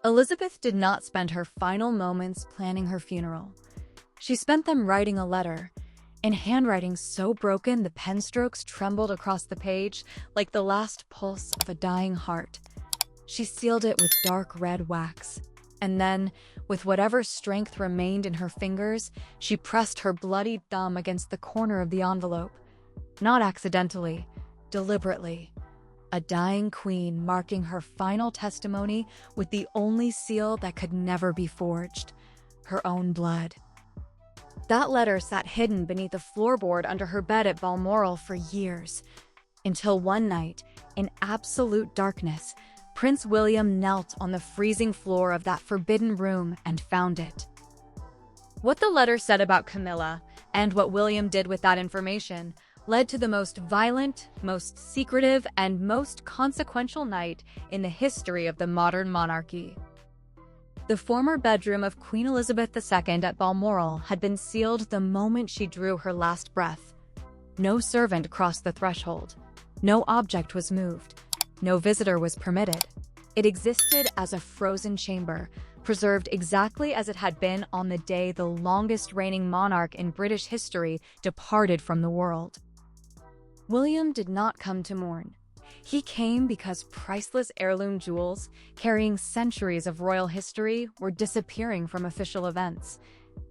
Elizabeth did not spend her final moments planning her funeral. She spent them writing a letter, in handwriting so broken the pen strokes trembled across the page like the last pulse of a dying heart. She sealed it with dark red wax, and then, with whatever strength remained in her fingers, she pressed her bloody thumb against the corner of the envelope. Not accidentally, deliberately. A dying queen marking her final testimony with the only seal that could never be forged: her own blood. That letter sat hidden beneath a floorboard under her bed at Balmoral for years, until one night, in absolute darkness, Prince William knelt on the freezing floor of that forbidden room and found it. What the letter said about Camilla, and what William did with that information, led to the most violent, most secretive, and most consequential night in the history of the modern monarchy. The former bedroom of Queen Elizabeth II at Balmoral had been sealed the moment she drew her last breath. No servant crossed the threshold. No object was moved. No visitor was permitted. It existed as a frozen chamber, preserved exactly as it had been on the day the longest-reigning monarch in British history departed from the world. William did not come to mourn. He came because priceless heirloom jewels, carrying centuries of royal history, were disappearing from official events.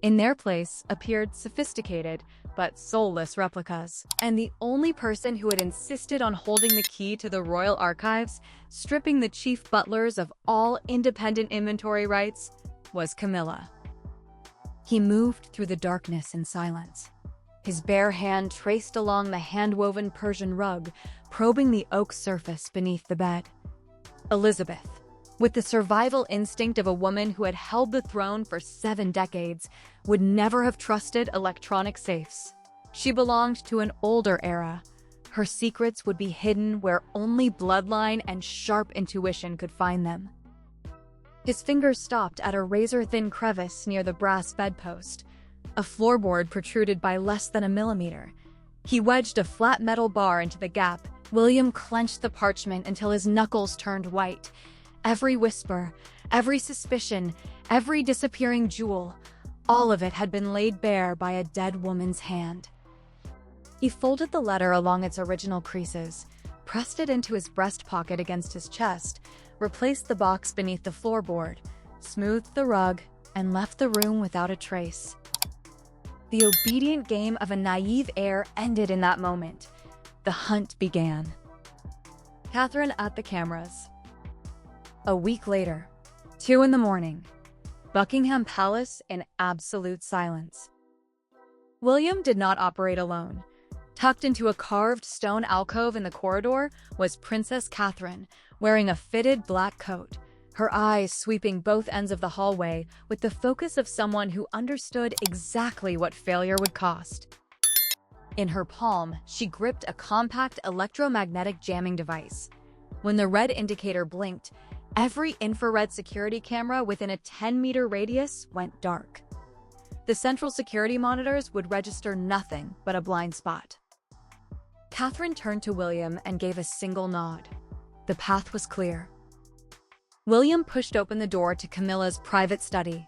In their place appeared sophisticated but soulless replicas. And the only person who had insisted on holding the key to the royal archives, stripping the chief butlers of all independent inventory rights, was Camilla. He moved through the darkness in silence. His bare hand traced along the hand-woven Persian rug, probing the oak surface beneath the bed. Elizabeth, with the survival instinct of a woman who had held the throne for 7 decades, would never have trusted electronic safes. She belonged to an older era. Her secrets would be hidden where only bloodline and sharp intuition could find them. His fingers stopped at a razor-thin crevice near the brass bedpost. A floorboard protruded by less than a millimeter. He wedged a flat metal bar into the gap. William clenched the parchment until his knuckles turned white. Every whisper, every suspicion, every disappearing jewel, all of it had been laid bare by a dead woman's hand. He folded the letter along its original creases, pressed it into his breast pocket against his chest, replaced the box beneath the floorboard, smoothed the rug, and left the room without a trace. The obedient game of a naive heir ended in that moment. The hunt began. Catherine at the cameras. A week later, 2 a.m, Buckingham Palace in absolute silence. William did not operate alone. Tucked into a carved stone alcove in the corridor was Princess Catherine, wearing a fitted black coat, her eyes sweeping both ends of the hallway with the focus of someone who understood exactly what failure would cost. In her palm, she gripped a compact electromagnetic jamming device. When the red indicator blinked, every infrared security camera within a 10-meter radius went dark. The central security monitors would register nothing but a blind spot. Catherine turned to William and gave a single nod. The path was clear. William pushed open the door to Camilla's private study.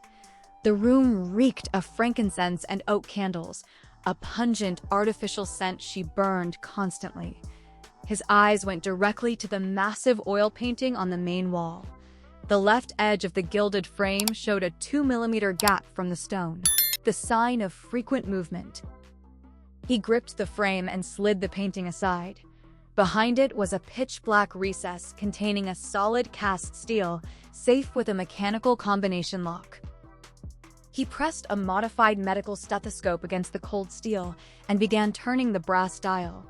The room reeked of frankincense and oak candles, a pungent artificial scent she burned constantly. His eyes went directly to the massive oil painting on the main wall. The left edge of the gilded frame showed a 2-millimeter gap from the stone, the sign of frequent movement. He gripped the frame and slid the painting aside. Behind it was a pitch-black recess containing a solid cast steel safe with a mechanical combination lock. He pressed a modified medical stethoscope against the cold steel and began turning the brass dial.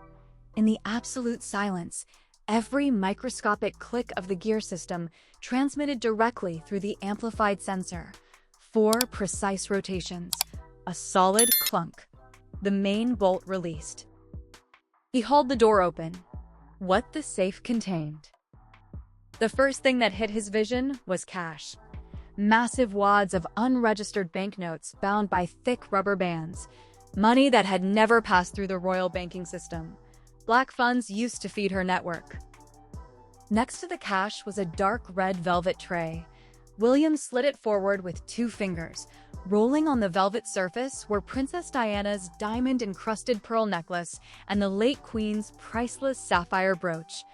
In the absolute silence, every microscopic click of the gear system transmitted directly through the amplified sensor. 4 precise rotations, a solid clunk. The main bolt released. He hauled the door open. What the safe contained. The first thing that hit his vision was cash. Massive wads of unregistered banknotes bound by thick rubber bands. Money that had never passed through the royal banking system. Black funds used to feed her network. Next to the cash was a dark red velvet tray. William slid it forward with 2 fingers. Rolling on the velvet surface were Princess Diana's diamond-encrusted pearl necklace and the late Queen's priceless sapphire brooch.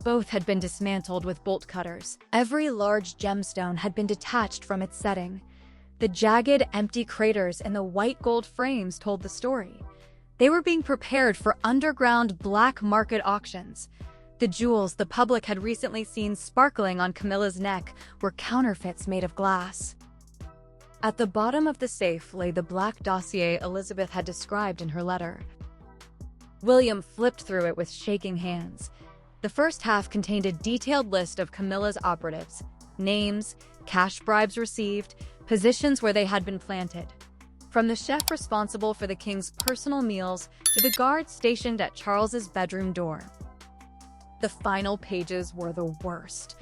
Both had been dismantled with bolt cutters. Every large gemstone had been detached from its setting. The jagged, empty craters in the white gold frames told the story. They were being prepared for underground black market auctions. The jewels the public had recently seen sparkling on Camilla's neck were counterfeits made of glass. At the bottom of the safe lay the black dossier Elizabeth had described in her letter. William flipped through it with shaking hands. The first half contained a detailed list of Camilla's operatives: names, cash bribes received, positions where they had been planted. From the chef responsible for the king's personal meals to the guard stationed at Charles's bedroom door. The final pages were the worst.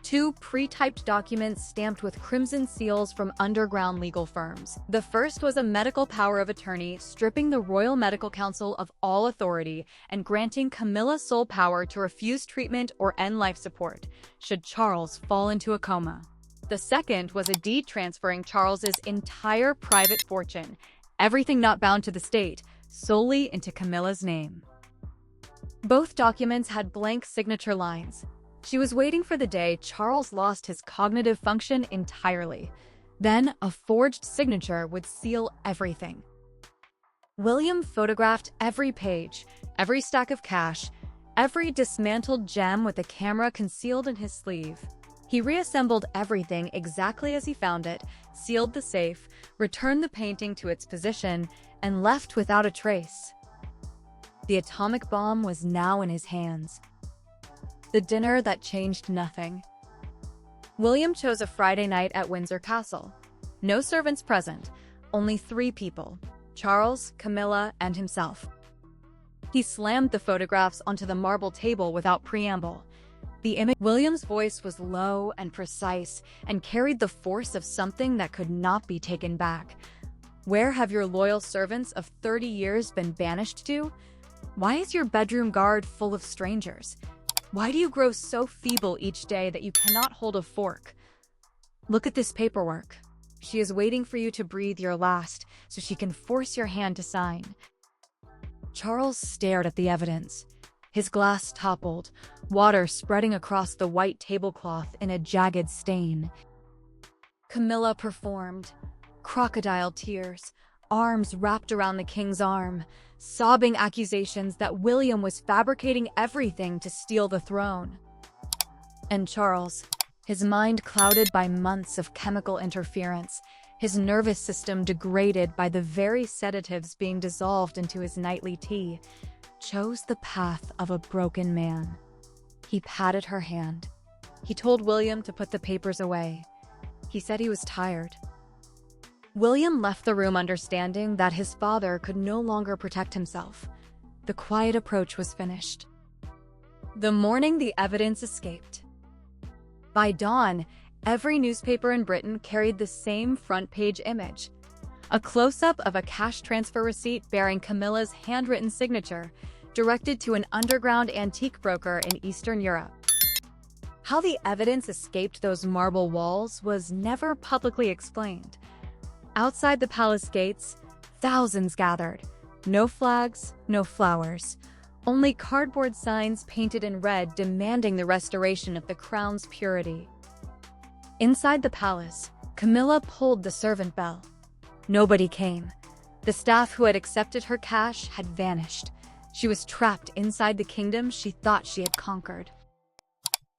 2 pre-typed documents stamped with crimson seals from underground legal firms. The first was a medical power of attorney stripping the Royal Medical Council of all authority and granting Camilla sole power to refuse treatment or end life support should Charles fall into a coma. The second was a deed transferring Charles's entire private fortune, everything not bound to the state, solely into Camilla's name. Both documents had blank signature lines. She was waiting for the day Charles lost his cognitive function entirely. Then a forged signature would seal everything. William photographed every page, every stack of cash, every dismantled gem with a camera concealed in his sleeve. He reassembled everything exactly as he found it, sealed the safe, returned the painting to its position, and left without a trace. The atomic bomb was now in his hands. The dinner that changed nothing. William chose a Friday night at Windsor Castle. No servants present, only 3 people: Charles, Camilla, and himself. He slammed the photographs onto the marble table without preamble. William's voice was low and precise and carried the force of something that could not be taken back. Where have your loyal servants of 30 years been banished to? Why is your bedroom guard full of strangers? Why do you grow so feeble each day that you cannot hold a fork? Look at this paperwork. She is waiting for you to breathe your last so she can force your hand to sign. Charles stared at the evidence. His glass toppled, water spreading across the white tablecloth in a jagged stain. Camilla performed. Crocodile tears, arms wrapped around the king's arm, sobbing accusations that William was fabricating everything to steal the throne. And Charles, his mind clouded by months of chemical interference, his nervous system degraded by the very sedatives being dissolved into his nightly tea, chose the path of a broken man. He patted her hand. He told William to put the papers away. He said he was tired. William left the room understanding that his father could no longer protect himself. The quiet approach was finished. The morning the evidence escaped. By dawn, every newspaper in Britain carried the same front-page image. A close-up of a cash transfer receipt bearing Camilla's handwritten signature, directed to an underground antique broker in Eastern Europe. How the evidence escaped those marble walls was never publicly explained. Outside the palace gates, thousands gathered. No flags, no flowers. Only cardboard signs painted in red demanding the restoration of the crown's purity. Inside the palace, Camilla pulled the servant bell. Nobody came. The staff who had accepted her cash had vanished. She was trapped inside the kingdom she thought she had conquered.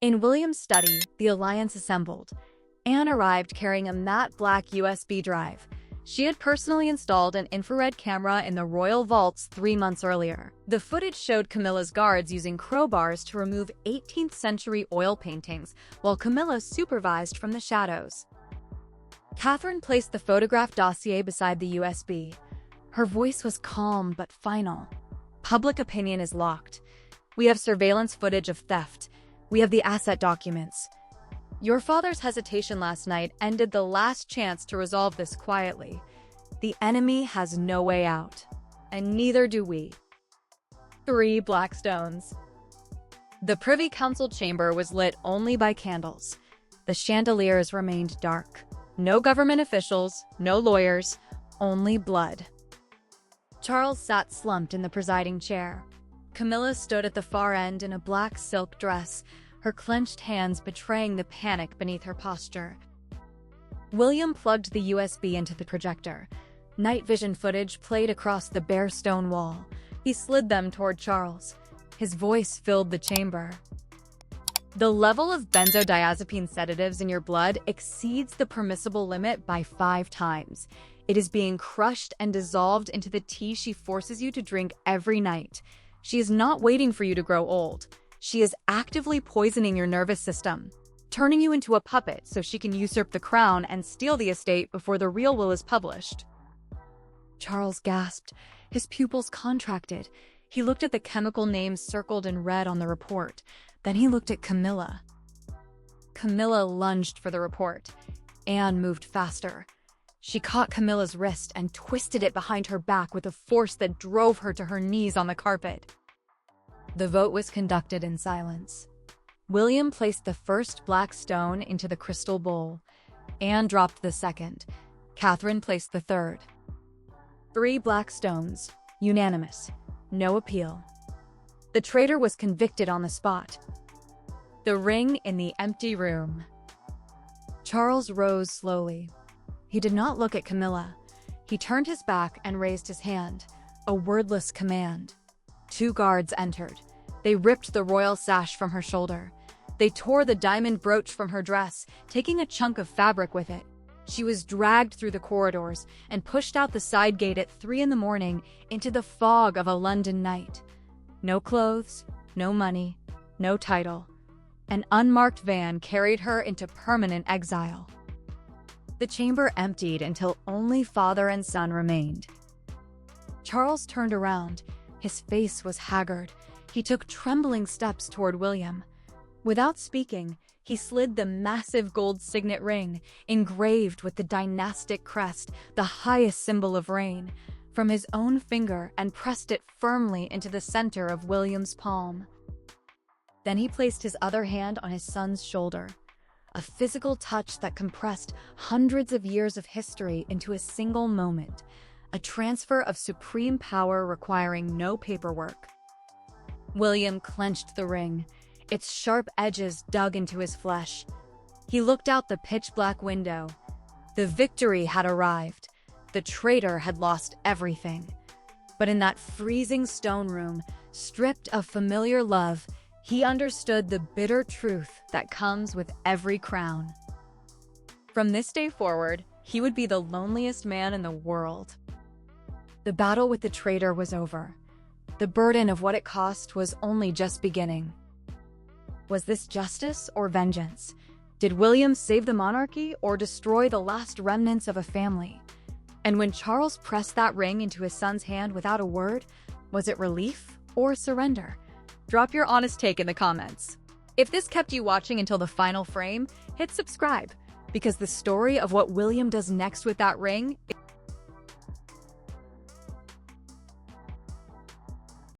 In William's study, the alliance assembled. Anne arrived carrying a matte black USB drive. She had personally installed an infrared camera in the royal vaults 3 months earlier. The footage showed Camilla's guards using crowbars to remove 18th century oil paintings, while Camilla supervised from the shadows. Catherine placed the photograph dossier beside the USB. Her voice was calm but final. Public opinion is locked. We have surveillance footage of theft. We have the asset documents. Your father's hesitation last night ended the last chance to resolve this quietly. The enemy has no way out, and neither do we. 3 black stones. The Privy Council chamber was lit only by candles. The chandeliers remained dark. No government officials, no lawyers, only blood. Charles sat slumped in the presiding chair. Camilla stood at the far end in a black silk dress, her clenched hands betraying the panic beneath her posture. William plugged the USB into the projector. Night vision footage played across the bare stone wall. He slid them toward Charles. His voice filled the chamber. The level of benzodiazepine sedatives in your blood exceeds the permissible limit by 5 times. It is being crushed and dissolved into the tea she forces you to drink every night. She is not waiting for you to grow old. She is actively poisoning your nervous system, turning you into a puppet so she can usurp the crown and steal the estate before the real will is published. Charles gasped. His pupils contracted. He looked at the chemical names circled in red on the report. Then he looked at Camilla. Camilla lunged for the report. Anne moved faster. She caught Camilla's wrist and twisted it behind her back with a force that drove her to her knees on the carpet. The vote was conducted in silence. William placed the first black stone into the crystal bowl. Anne dropped the second. Catherine placed the third. 3 black stones. Unanimous. No appeal. The traitor was convicted on the spot. The ring in the empty room. Charles rose slowly. He did not look at Camilla. He turned his back and raised his hand, a wordless command. 2 guards entered. They ripped the royal sash from her shoulder. They tore the diamond brooch from her dress, taking a chunk of fabric with it. She was dragged through the corridors and pushed out the side gate at 3 a.m. into the fog of a London night. No clothes, no money, no title. An unmarked van carried her into permanent exile. The chamber emptied until only father and son remained. Charles turned around. His face was haggard. He took trembling steps toward William. Without speaking, he slid the massive gold signet ring, engraved with the dynastic crest, the highest symbol of reign, from his own finger and pressed it firmly into the center of William's palm. Then he placed his other hand on his son's shoulder, a physical touch that compressed hundreds of years of history into a single moment, a transfer of supreme power requiring no paperwork. William clenched the ring, its sharp edges dug into his flesh. He looked out the pitch-black window. The victory had arrived. The traitor had lost everything. But in that freezing stone room, stripped of familiar love, he understood the bitter truth that comes with every crown. From this day forward, he would be the loneliest man in the world. The battle with the traitor was over. The burden of what it cost was only just beginning. Was this justice or vengeance? Did William save the monarchy or destroy the last remnants of a family? And when Charles pressed that ring into his son's hand without a word, was it relief or surrender? Drop your honest take in the comments. If this kept you watching until the final frame, hit subscribe, because the story of what William does next with that ring